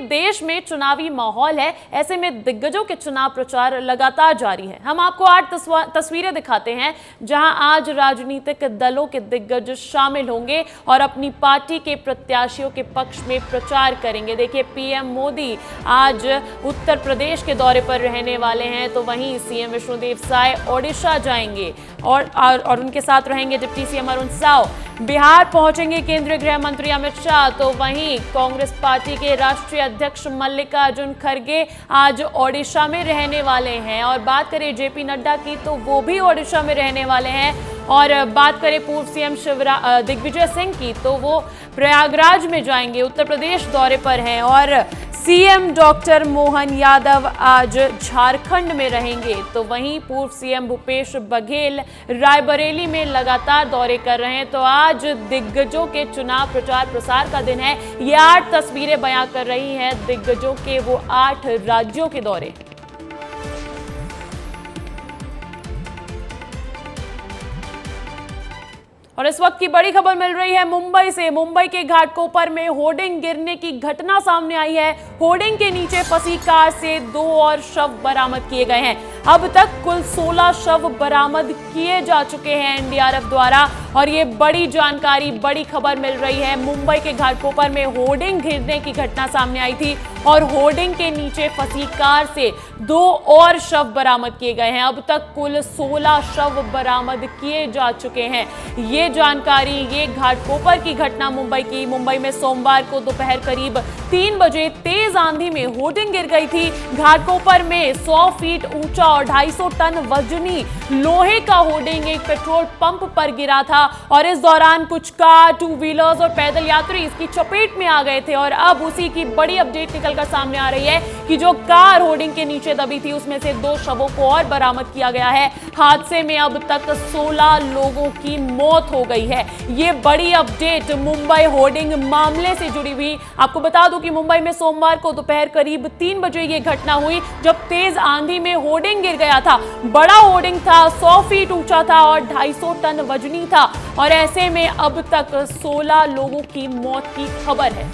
देश में चुनावी माहौल है, ऐसे में दिग्गजों के चुनाव प्रचार लगातार जारी है। हम आपको 8 तस्वीरें दिखाते हैं जहां आज राजनीतिक दलों के दिग्गज शामिल होंगे और अपनी पार्टी के प्रत्याशियों के पक्ष में प्रचार करेंगे। देखिए, पीएम मोदी आज उत्तर प्रदेश के दौरे पर रहने वाले हैं, तो वहीं सीएम विष्णुदेव साय ओडिशा जाएंगे और उनके साथ रहेंगे डिप्टी सीएम अरुण साव। बिहार पहुंचेंगे केंद्रीय गृह मंत्री अमित शाह, तो वहीं कांग्रेस पार्टी के राष्ट्रीय अध्यक्ष मल्लिकार्जुन खड़गे आज ओडिशा में रहने वाले हैं। और बात करें जेपी नड्डा की, तो वो भी ओडिशा में रहने वाले हैं। और बात करें पूर्व सीएम दिग्विजय सिंह की, तो वो प्रयागराज में जाएंगे, उत्तर प्रदेश दौरे पर हैं। और सीएम डॉक्टर मोहन यादव आज झारखंड में रहेंगे, तो वहीं पूर्व सीएम भूपेश बघेल रायबरेली में लगातार दौरे कर रहे हैं। तो आज दिग्गजों के चुनाव प्रचार प्रसार का दिन है। ये 8 तस्वीरें बयां कर रही हैं दिग्गजों के वो 8 राज्यों के दौरे। और इस वक्त की बड़ी खबर मिल रही है मुंबई से। मुंबई के घाटकोपर में होर्डिंग गिरने की घटना सामने आई है। होर्डिंग के नीचे फंसी कार से 2 और शव बरामद किए गए हैं। अब तक कुल 16 शव बरामद किए जा चुके हैं एनडीआरएफ द्वारा। और ये बड़ी जानकारी, बड़ी खबर मिल रही है। मुंबई के घाटकोपर में होर्डिंग गिरने की घटना सामने आई थी और होर्डिंग के नीचे फंसी कार से 2 और शव बरामद किए गए हैं। अब तक कुल 16 शव बरामद किए जा चुके हैं। ये जानकारी, ये घाटकोपर की घटना मुंबई में सोमवार को दोपहर करीब 3 बजे तेज आंधी में होर्डिंग गिर गई थी। घाटकोपर में 100 फीट ऊंचा और 250 टन वजनी लोहे का होर्डिंग एक पेट्रोल पंप पर गिरा था और इस दौरान कुछ कार, 2 व्हीलर्स और पैदल यात्री इसकी चपेट में आ गए थे। और अब उसी की बड़ी अपडेट निकलकर सामने आ रही है कि जो कार होर्डिंग के नीचे दबी थी उसमें से 2 शवों को और बरामद किया गया है। हादसे में अब तक 16 लोगों की मौत हो गई है। ये बड़ी अपडेट मुंबई होर्डिंग मामले से जुड़ी हुई। आपको बता दूं कि मुंबई में सोमवार को दोपहर करीब 3 बजे ये घटना हुई जब तेज आंधी में होर्डिंग गिर गया था। बड़ा होर्डिंग था, 100 फीट ऊंचा था और 250 टन वजनी था। और ऐसे में अब तक 16 लोगों की मौत की खबर है।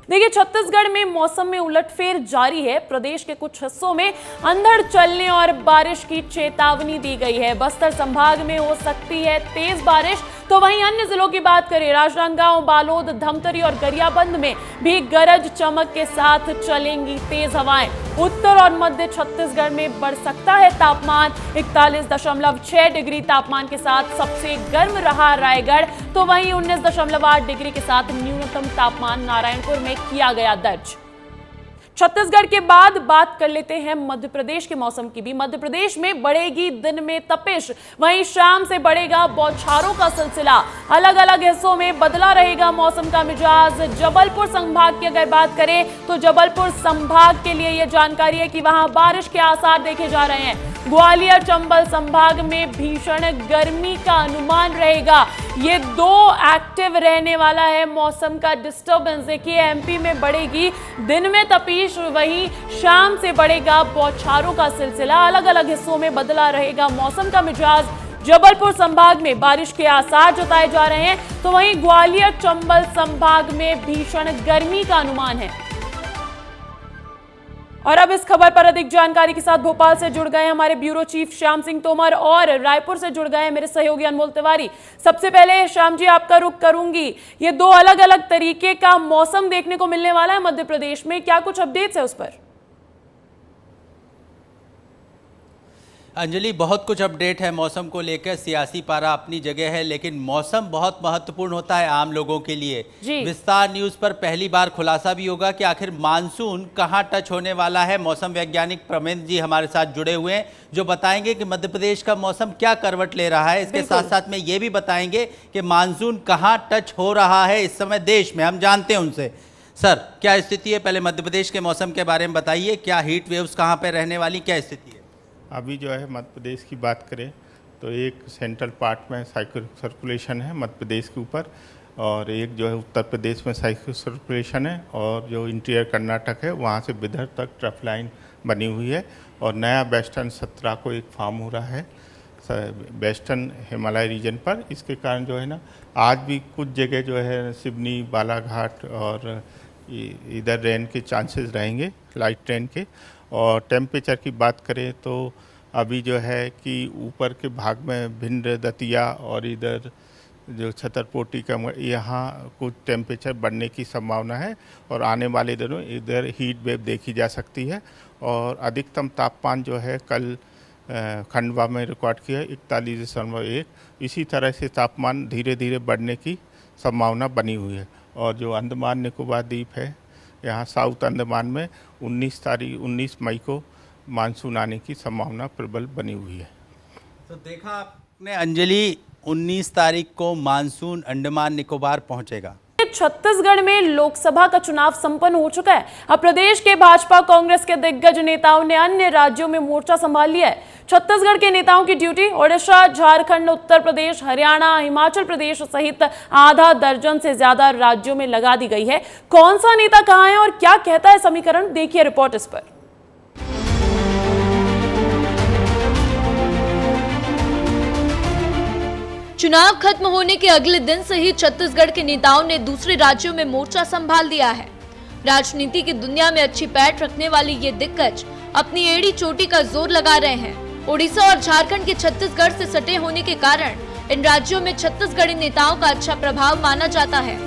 देखिए, छत्तीसगढ़ में मौसम में उलटफेर जारी है। प्रदेश के कुछ हिस्सों में अंधड़ चलने और बारिश की चेतावनी दी गई है। बस्तर संभाग में हो सकती है तेज बारिश, तो वहीं अन्य जिलों की बात करें, राजनांदगांव, बालोद, धमतरी और गरियाबंद में भी गरज चमक के साथ चलेंगी तेज हवाएं। उत्तर और मध्य छत्तीसगढ़ में बढ़ सकता है तापमान। 41.6 डिग्री तापमान के साथ सबसे गर्म रहा रायगढ़, तो वहीं 19.8 डिग्री के साथ न्यूनतम तापमान नारायणपुर में किया गया दर्ज। छत्तीसगढ़ के बाद बात कर लेते हैं मध्य प्रदेश के मौसम की भी। मध्य प्रदेश में बढ़ेगी दिन में तपिश, वहीं शाम से बढ़ेगा बौछारों का सिलसिला। अलग अलग हिस्सों में बदला रहेगा मौसम का मिजाज। जबलपुर संभाग की अगर बात करें तो जबलपुर संभाग के लिए यह जानकारी है कि वहां बारिश के आसार देखे जा रहे हैं। ग्वालियर चंबल संभाग में भीषण गर्मी का अनुमान रहेगा। ये 2 एक्टिव रहने वाला है मौसम का डिस्टर्बेंस। देखिए, एमपी में बढ़ेगी दिन में तपीश, वहीं शाम से बढ़ेगा बौछारों का सिलसिला। अलग अलग हिस्सों में बदला रहेगा मौसम का मिजाज। जबलपुर संभाग में बारिश के आसार जताए जा रहे हैं, तो वहीं ग्वालियर चंबल संभाग में भीषण गर्मी का अनुमान है। और अब इस खबर पर अधिक जानकारी के साथ भोपाल से जुड़ गए हमारे ब्यूरो चीफ श्याम सिंह तोमर और रायपुर से जुड़ गए मेरे सहयोगी अनमोल तिवारी। सबसे पहले श्याम जी, आपका रुख करूंगी। ये 2 अलग अलग तरीके का मौसम देखने को मिलने वाला है मध्य प्रदेश में, क्या कुछ अपडेट्स है उस पर? अंजलि, बहुत कुछ अपडेट है मौसम को लेकर। सियासी पारा अपनी जगह है, लेकिन मौसम बहुत महत्वपूर्ण होता है आम लोगों के लिए। विस्तार न्यूज पर पहली बार खुलासा भी होगा कि आखिर मानसून कहां टच होने वाला है। मौसम वैज्ञानिक प्रमेंद्र जी हमारे साथ जुड़े हुए हैं, जो बताएंगे कि मध्य प्रदेश का मौसम क्या करवट ले रहा है। इसके साथ साथ में ये भी बताएंगे कि मानसून कहाँ टच हो रहा है इस समय देश में, हम जानते हैं उनसे। सर, क्या स्थिति है? पहले मध्य प्रदेश के मौसम के बारे में बताइए। क्या हीट वेव्स कहाँ पर रहने वाली, क्या स्थिति है? अभी जो है मध्य प्रदेश की बात करें तो एक सेंट्रल पार्ट में साइक्लोनिक सर्कुलेशन है मध्य प्रदेश के ऊपर, और एक जो है उत्तर प्रदेश में साइक्लोनिक सर्कुलेशन है, और जो इंटीरियर कर्नाटक है वहाँ से विदर्भ तक ट्रफ लाइन बनी हुई है, और नया वेस्टर्न सत्रह को एक फॉर्म हो रहा है। वेस्टर्न हिमालय रीजन पर। इसके कारण जो है ना आज भी कुछ जगह जो है सिवनी, बालाघाट और इधर रेन के चांसेस रहेंगे, लाइट रेन के। और टेम्परेचर की बात करें तो अभी जो है कि ऊपर के भाग में भिंड, दतिया और इधर जो छतरपुर का यहाँ कुछ टेम्परेचर बढ़ने की संभावना है और आने वाले दिनों इधर हीट वेव देखी जा सकती है। और अधिकतम तापमान जो है कल खंडवा में रिकॉर्ड किया 41.1। इसी तरह से तापमान धीरे धीरे बढ़ने की संभावना बनी हुई है। और जो अंडमान निकोबार द्वीप है, यहाँ साउथ अंडमान में 19 मई को मानसून आने की संभावना प्रबल बनी हुई है। तो देखा आपने अंजलि, 19 तारीख को मानसून अंडमान निकोबार पहुंचेगा। छत्तीसगढ़ में लोकसभा का चुनाव संपन्न हो चुका है। अब प्रदेश के भाजपा कांग्रेस के दिग्गज नेताओं ने अन्य राज्यों में मोर्चा संभाल लिया है। छत्तीसगढ़ के नेताओं की ड्यूटी ओडिशा, झारखंड, उत्तर प्रदेश, हरियाणा, हिमाचल प्रदेश सहित आधा दर्जन से ज्यादा राज्यों में लगा दी गई है। कौन सा नेता कहां है और क्या कहता है समीकरण, देखिए रिपोर्ट इस पर। चुनाव खत्म होने के अगले दिन से ही छत्तीसगढ़ के नेताओं ने दूसरे राज्यों में मोर्चा संभाल दिया है। राजनीति की दुनिया में अच्छी पैठ रखने वाली ये दिग्गज अपनी एड़ी चोटी का जोर लगा रहे हैं। ओडिशा और झारखंड के छत्तीसगढ़ से सटे होने के कारण इन राज्यों में छत्तीसगढ़ी नेताओं का अच्छा प्रभाव माना जाता है।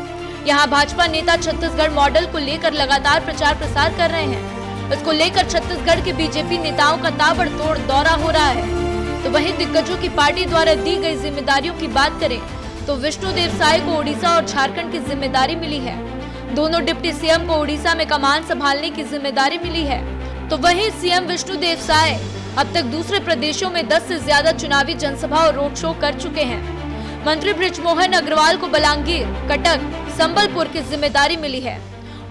यहाँ भाजपा नेता छत्तीसगढ़ मॉडल को लेकर लगातार प्रचार प्रसार कर रहे हैं। इसको लेकर छत्तीसगढ़ के बीजेपी नेताओं का ताबड़तोड़ दौरा हो रहा है। तो वहीं दिग्गजों की पार्टी द्वारा दी गई जिम्मेदारियों की बात करें तो विष्णुदेव साय को ओडिशा और झारखंड की जिम्मेदारी मिली है। दोनों डिप्टी सीएम को ओडिशा में कमान संभालने की जिम्मेदारी मिली है। तो वहीं सीएम विष्णुदेव साय अब तक दूसरे प्रदेशों में 10 से ज्यादा चुनावी जनसभा और रोड शो कर चुके हैं। मंत्री बृजमोहन अग्रवाल को बलांगीर, कटक, संबलपुर की जिम्मेदारी मिली है।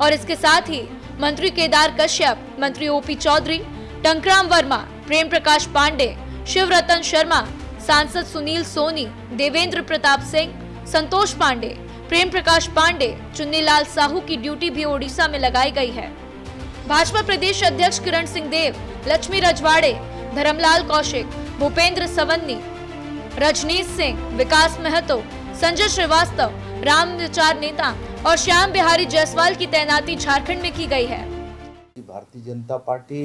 और इसके साथ ही मंत्री केदार कश्यप, मंत्री ओपी चौधरी, टंकराम वर्मा, प्रेम प्रकाश पांडे, शिवरतन शर्मा, सांसद सुनील सोनी, देवेंद्र प्रताप सिंह, संतोष पांडे, प्रेम प्रकाश पांडे, चुन्नीलाल साहू की ड्यूटी भी ओडिशा में लगाई गई है। भाजपा प्रदेश अध्यक्ष किरण सिंह देव, लक्ष्मी रजवाड़े, धर्मलाल कौशिक, भूपेंद्र सवन्नी, रजनीश सिंह, विकास महतो, संजय श्रीवास्तव, राम विचार नेता और श्याम बिहारी जायसवाल की तैनाती झारखंड में की गई है। भारतीय जनता पार्टी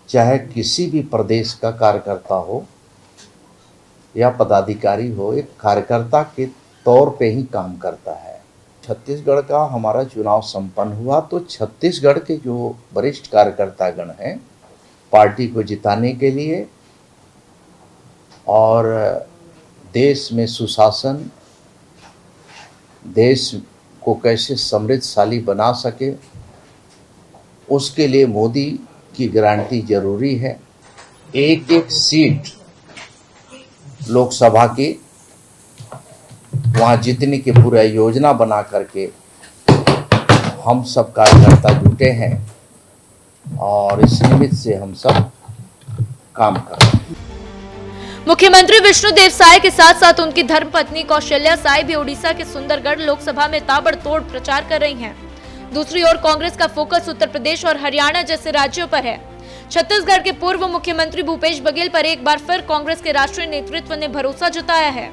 चाहे किसी भी प्रदेश का कार्यकर्ता हो या पदाधिकारी हो, एक कार्यकर्ता के तौर पे ही काम करता है। छत्तीसगढ़ का हमारा चुनाव संपन्न हुआ तो छत्तीसगढ़ के जो वरिष्ठ कार्यकर्तागण हैं, पार्टी को जिताने के लिए और देश में सुशासन, देश को कैसे समृद्धशाली बना सके, उसके लिए मोदी की गारंटी जरूरी है। एक एक सीट लोकसभा की वहाँ जीतने की पूरा योजना बना करके हम सब कार्यकर्ता जुटे हैं और इस निमित्त से हम सब काम कर रहे हैं। मुख्यमंत्री विष्णुदेव साय के साथ साथ उनकी धर्मपत्नी कौशल्या साय भी ओडिशा के सुंदरगढ़ लोकसभा में ताबड़तोड़ प्रचार कर रही हैं। दूसरी ओर कांग्रेस का फोकस उत्तर प्रदेश और हरियाणा जैसे राज्यों पर है। छत्तीसगढ़ के पूर्व मुख्यमंत्री भूपेश बघेल पर एक बार फिर कांग्रेस के राष्ट्रीय नेतृत्व ने भरोसा जताया है।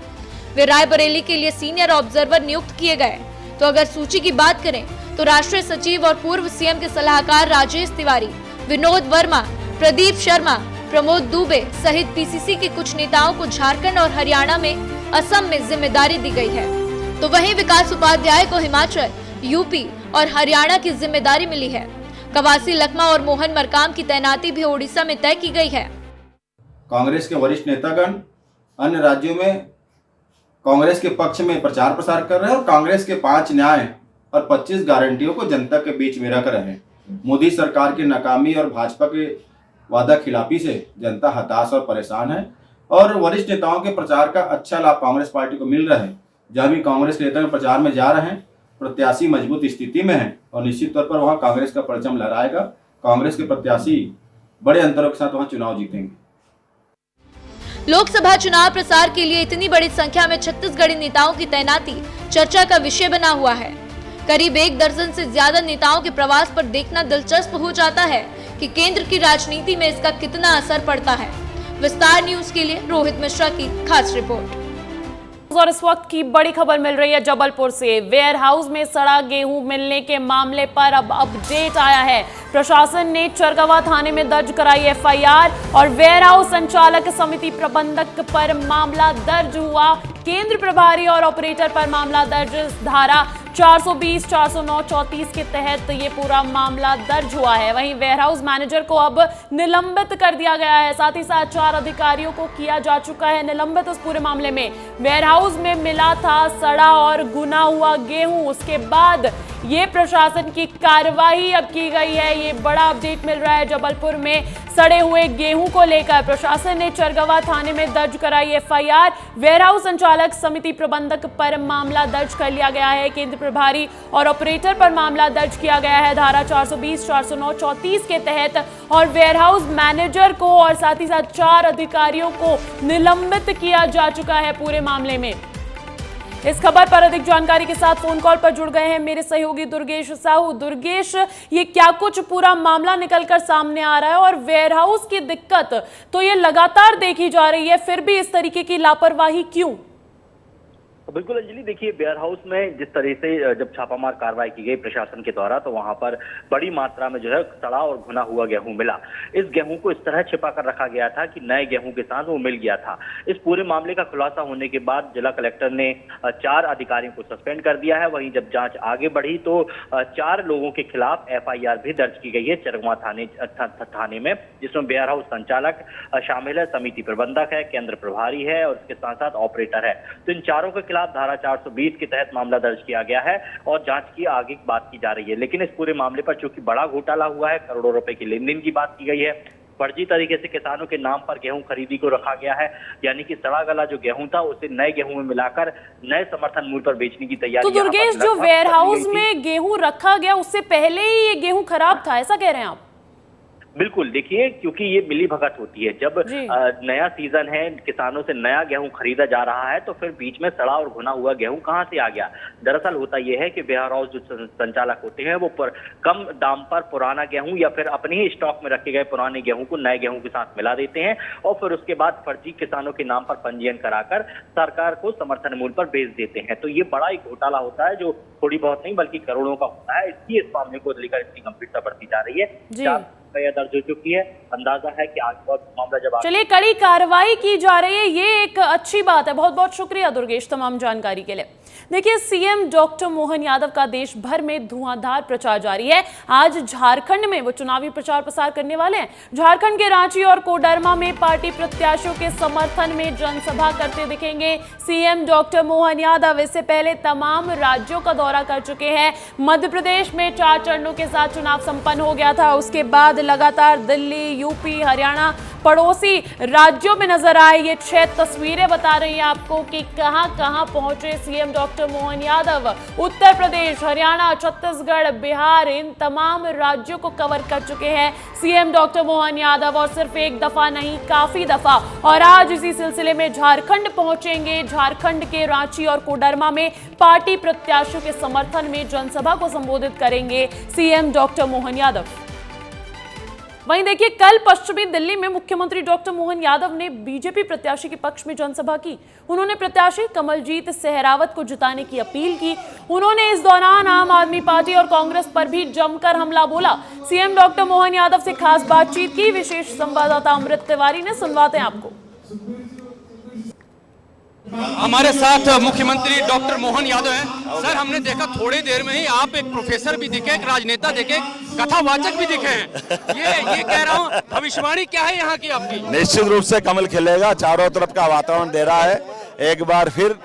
वे रायबरेली के लिए सीनियर ऑब्जर्वर नियुक्त किए गए। तो अगर सूची की बात करें तो राष्ट्रीय सचिव और पूर्व सीएम के सलाहकार राजेश तिवारी, विनोद वर्मा, प्रदीप शर्मा, प्रमोद दुबे सहित पीसीसी के कुछ नेताओं को झारखंड और हरियाणा में, असम में जिम्मेदारी दी गई है। तो वहीं विकास उपाध्याय को हिमाचल, यूपी और हरियाणा की जिम्मेदारी मिली है। कवासी लखमा और मोहन मरकाम की तैनाती भी ओडिशा में तय की गई है। कांग्रेस के वरिष्ठ नेतागण अन्य राज्यों में कांग्रेस के पक्ष में प्रचार प्रसार कर रहे हैं और कांग्रेस के 5 न्याय और 25 गारंटियों को जनता के बीच में रख रहे हैं। मोदी सरकार की नाकामी और भाजपा के वादा खिलाफी से जनता हताश और परेशान है और वरिष्ठ नेताओं के प्रचार का अच्छा लाभ कांग्रेस पार्टी को मिल रहा है। जहां भी कांग्रेस नेता प्रचार में जा रहे हैं, प्रत्याशी मजबूत स्थिति में है और निश्चित तौर पर वहां कांग्रेस का परचम लहराएगा। कांग्रेस के प्रत्याशी बड़े अंतरों के साथ वहां चुनाव जीतेंगे। लोकसभा चुनाव प्रसार के लिए इतनी बड़ी संख्या में छत्तीसगढ़ी नेताओं की तैनाती चर्चा का विषय बना हुआ है। करीब 1 दर्जन से ज्यादा नेताओं के प्रवास पर देखना दिलचस्प हो जाता है कि केंद्र की राजनीति में इसका कितना असर पड़ता है। विस्तार न्यूज के लिए रोहित मिश्रा की खास रिपोर्ट। और इस वक्त की बड़ी खबर मिल रही है जबलपुर से। वेयर हाउस में सड़ा गेहूं मिलने के मामले पर अब अपडेट आया है। प्रशासन ने चरगवा थाने में दर्ज कराई एफआईआर और वेयर हाउस संचालक समिति प्रबंधक पर मामला दर्ज हुआ। केंद्र प्रभारी और ऑपरेटर पर मामला दर्ज। धारा 420, 409, 34 के तहत ये पूरा मामला दर्ज हुआ है। वहीं वेयरहाउस मैनेजर को अब निलंबित कर दिया गया है। साथ ही साथ 4 अधिकारियों को किया जा चुका है निलंबित। इस पूरे मामले में वेयरहाउस में मिला था सड़ा और गुना हुआ गेहूं। उसके बाद ये प्रशासन की कार्रवाई अब की गई है। ये बड़ा अपडेट मिल रहा है जबलपुर में सड़े हुए गेहूं को लेकर। प्रशासन ने चरगवा थाने में दर्ज कराई एफआईआर। वेयरहाउस संचालक समिति प्रबंधक पर मामला दर्ज कर लिया गया है। केंद्र प्रभारी और ऑपरेटर पर मामला दर्ज किया गया है धारा 420, 409, 34 के तहत। और वेयरहाउस मैनेजर को और साथ ही साथ 4 अधिकारियों को निलंबित किया जा चुका है पूरे मामले में। इस खबर पर अधिक जानकारी के साथ फोन कॉल पर जुड़ गए हैं मेरे सहयोगी दुर्गेश साहू। दुर्गेश, ये क्या कुछ पूरा मामला निकलकर सामने आ रहा है और वेयरहाउस की दिक्कत तो ये लगातार देखी जा रही है, फिर भी इस तरीके की लापरवाही क्यों? बिल्कुल अंजलि, देखिए वेयर हाउस में जिस तरह से जब छापामार कार्रवाई की गई प्रशासन के द्वारा तो वहां पर बड़ी मात्रा में जो है सड़ा और घुना हुआ गेहूं मिला। इस गेहूं को इस तरह छिपा कर रखा गया था कि नए गेहूं के साथ वो मिल गया था। इस पूरे मामले का खुलासा होने के बाद जिला कलेक्टर ने 4 अधिकारियों को सस्पेंड कर दिया है। वहीं जब जांच आगे बढ़ी तो 4 लोगों के खिलाफ एफआईआर भी दर्ज की गई है चरगवा थाने में, जिसमें वेयर हाउस संचालक शामिल है, समिति प्रबंधक है, केंद्र प्रभारी है और उसके साथ साथ ऑपरेटर है। तो इन चारों के धारा 420 के तहत मामला दर्ज किया गया है और जांच की आगे बात की जा रही है। लेकिन इस पूरे मामले पर चूंकि बड़ा घोटाला हुआ है, करोड़ों रुपए की लेन देन की बात की गई है, फर्जी तरीके से किसानों के नाम पर गेहूं खरीदी को रखा गया है, यानी कि सड़ा गला जो गेहूं था उसे नए गेहूं में मिलाकर नए समर्थन मूल्य पर बेचने की तैयारी। तो दुर्गेश, जो वेयर हाउस में गेहूं रखा गया उससे पहले ही ये गेहूं खराब था, ऐसा कह रहे हैं आप? बिल्कुल, देखिए क्योंकि ये मिली भगत होती है। जब नया सीजन है, किसानों से नया गेहूं खरीदा जा रहा है तो फिर बीच में सड़ा और घुना हुआ गेहूं कहां से आ गया? दरअसल होता यह है कि वेयर हाउस जो संचालक होते हैं वो कम दाम पर पुराना गेहूं या फिर अपने ही स्टॉक में रखे गए पुराने गेहूं को नए गेहूं के साथ मिला देते हैं और फिर उसके बाद फर्जी किसानों के नाम पर पंजीयन कराकर सरकार को समर्थन मूल्य पर बेच देते हैं। तो ये बड़ा एक घोटाला होता है जो थोड़ी बहुत नहीं बल्कि करोड़ों का होता है। इसलिए इस मामले को लेकर इतनी गंभीरता बढ़ती जा रही है। दर्ज हो चुकी है, अंदाजा है कि आगे बहुत मामला जब चलिए कड़ी कार्रवाई की जा रही है, ये एक अच्छी बात है। बहुत बहुत शुक्रिया दुर्गेश तमाम जानकारी के लिए। देखिए, सीएम डॉक्टर मोहन यादव का देश भर में धुआंधार प्रचार जारी है। आज झारखंड में वो चुनावी प्रचार प्रसार करने वाले हैं। झारखंड के रांची और कोडरमा में पार्टी प्रत्याशियों के समर्थन में जनसभा करते दिखेंगे सीएम डॉक्टर मोहन यादव। इससे पहले तमाम राज्यों का दौरा कर चुके हैं। मध्य प्रदेश में 4 चरणों के साथ चुनाव संपन्न हो गया था। उसके बाद लगातार दिल्ली, यूपी, हरियाणा, पड़ोसी राज्यों में नजर आए। ये 6 तस्वीरें बता रही हैं आपको कि कहां कहां पहुंचे सीएम डॉक्टर मोहन यादव। उत्तर प्रदेश, हरियाणा, छत्तीसगढ़, बिहार, इन तमाम राज्यों को कवर कर चुके हैं सीएम डॉक्टर मोहन यादव और सिर्फ एक दफा नहीं, काफी दफा। और आज इसी सिलसिले में झारखंड पहुंचेंगे। झारखंड के रांची और कोडरमा में पार्टी प्रत्याशियों के समर्थन में जनसभा को संबोधित करेंगे सीएम डॉक्टर मोहन यादव। वहीं देखिए, कल पश्चिमी दिल्ली में मुख्यमंत्री डॉक्टर मोहन यादव ने बीजेपी प्रत्याशी के पक्ष में जनसभा की। उन्होंने प्रत्याशी कमलजीत सहरावत को जिताने की अपील की। उन्होंने इस दौरान आम आदमी पार्टी और कांग्रेस पर भी जमकर हमला बोला। सीएम डॉक्टर मोहन यादव से खास बातचीत की। विशेष संवाददाता अमृत तिवारी ने सुनवाते हैं आपको। हमारे साथ मुख्यमंत्री डॉक्टर मोहन यादव हैं। सर, हमने देखा थोड़ी देर में ही आप एक प्रोफेसर भी दिखे, एक राजनेता दिखे, कथावाचक भी दिखे हैं। ये कह रहा हूँ, भविष्यवाणी क्या है यहाँ की आपकी? निश्चित रूप से कमल खिलेगा। चारों तरफ का वातावरण दे रहा है। एक बार फिर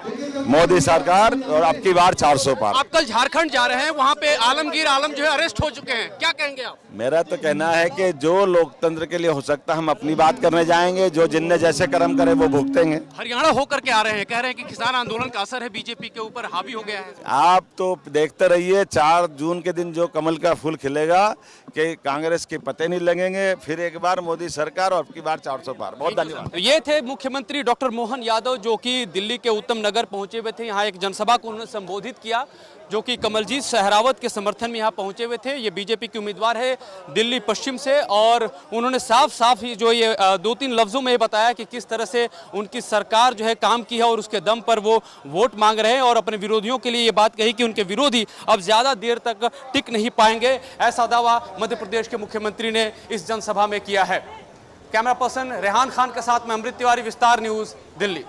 मोदी सरकार और अब की बार 400 पार। आप कल झारखंड जा रहे हैं, वहाँ पे आलमगीर आलम जो है अरेस्ट हो चुके हैं, क्या कहेंगे आप? मेरा तो कहना है कि जो लोकतंत्र के लिए हो सकता है हम अपनी बात करने जाएंगे, जो जिनने जैसे कर्म करे वो भुगतेंगे। हरियाणा होकर के आ रहे हैं, कह रहे हैं कि किसान आंदोलन का असर है बीजेपी के ऊपर हावी हो गया है। आप तो देखते रहिए, 4 जून के दिन जो कमल का फूल खिलेगा कि कांग्रेस के पते नहीं लगेंगे। फिर एक बार मोदी सरकार और अब की बार 400 पार। बहुत धन्यवाद। ये थे मुख्यमंत्री डॉक्टर मोहन यादव जो कि दिल्ली के उत्तम नगर पहुंचे। पहुंचे हुए थे। यहाँ एक जनसभा को उन्होंने संबोधित किया, जो कि कमलजीत सहरावत के समर्थन में यहाँ पहुंचे हुए थे। ये बीजेपी के उम्मीदवार है दिल्ली पश्चिम से, और उन्होंने साफ साफ जो ये 2-3 लफ्जों में बताया कि किस तरह से उनकी सरकार जो है काम की है और उसके दम पर वो वोट मांग रहे हैं, और अपने विरोधियों के लिए ये बात कही कि उनके विरोधी अब ज्यादा देर तक टिक नहीं पाएंगे। ऐसा दावा मध्य प्रदेश के मुख्यमंत्री ने इस जनसभा में किया है। कैमरा पर्सन रेहान खान के साथ में अमृत तिवारी, विस्तार न्यूज, दिल्ली।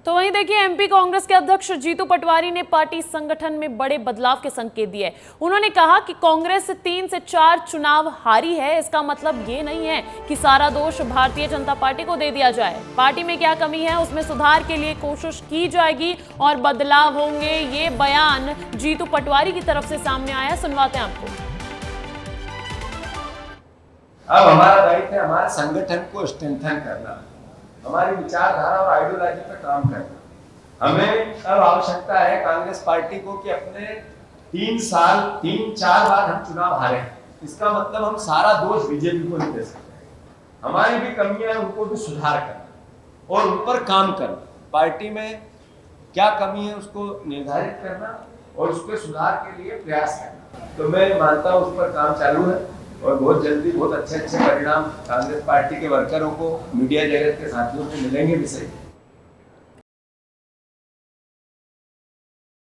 तो वहीं देखिए, एमपी कांग्रेस के अध्यक्ष जीतू पटवारी ने पार्टी संगठन में बड़े बदलाव के संकेत दिए। उन्होंने कहा कि कांग्रेस 3 से 4 चुनाव हारी है, इसका मतलब ये नहीं है कि सारा दोष भारतीय जनता पार्टी को दे दिया जाए। पार्टी में क्या कमी है उसमें सुधार के लिए कोशिश की जाएगी और बदलाव होंगे। ये बयान जीतू पटवारी की तरफ से सामने आया, सुनवाते हैं आपको। अब हमारा दायित्व है हमारे संगठन को स्ट्रेंथन करना, हमारी विचारधारा और आइडियोलॉजी पर काम करना। हमें अब आवश्यकता है कांग्रेस पार्टी को कि अपने 3-4 बार हम चुनाव हारे हैं, इसका मतलब हम सारा दोष बीजेपी को नहीं दे सकते। हमारी भी कमियां हैं, उनको भी सुधार करना और उन पर काम करना। पार्टी में क्या कमी है उसको निर्धारित करना और उसके सुधार के लिए प्रयास करना। तो मैं मानता हूँ उस पर काम चालू है और बहुत जल्दी बहुत अच्छे परिणाम कांग्रेस पार्टी के वर्करों को, मीडिया जगत के साथियों को मिलेंगे भी सही।